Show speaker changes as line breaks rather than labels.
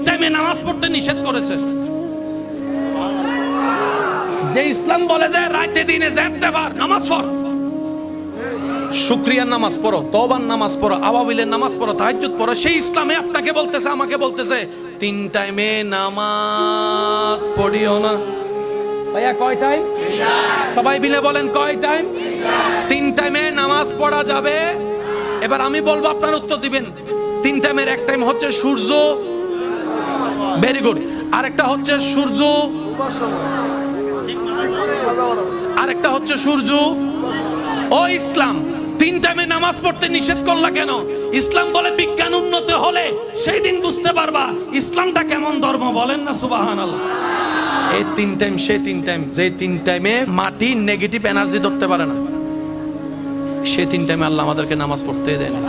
টাইমে নামাজ পড়তে নিষেধ করেছে। যে ইসলাম বলে যে রাতে দিনে দেবার নামাজ পড়, শুকরিয়ার নামাজ পড়ো, তওবার নামাজ পড়ো, আওয়াবিলের নামাজ পড়ো, তাহাজ্জুদ পড়ো, সেই ইসলামে আপনাকে বলতেছে, আমাকে বলতেছে 3 টাইমে নামাজ পড়িও না। ভাইয়া কয় টাইম? সবাই মিলে বলেন কয় টাইম? 3 টাইমে নামাজ পড়া যাবে। এবার আমি বলবো, আপনার উত্তর দিবেন। 3 টাইমের এক টাইম হচ্ছে সূর্য, ভেরি গুড। আরেকটা হচ্ছে সূর্য, আরেকটা হচ্ছে সূর্য। ও ইসলাম, 3 টাইমে নামাজ পড়তে নিষেধ করলা কেন? ইসলাম বলে বিজ্ঞান উন্নত হলে সেই দিন বুঝতে পারবা ইসলামটা কেমন ধর্ম। বলেন না সুবহানাল্লাহ। এই 3 টাইম, সেই 3 টাইম, যে 3 টাইমে মাটি নেগেটিভ এনার্জি ধরতে পারে না, সেই 3 টাইমে আল্লাহ আমাদেরকে নামাজ পড়তে দেয় না।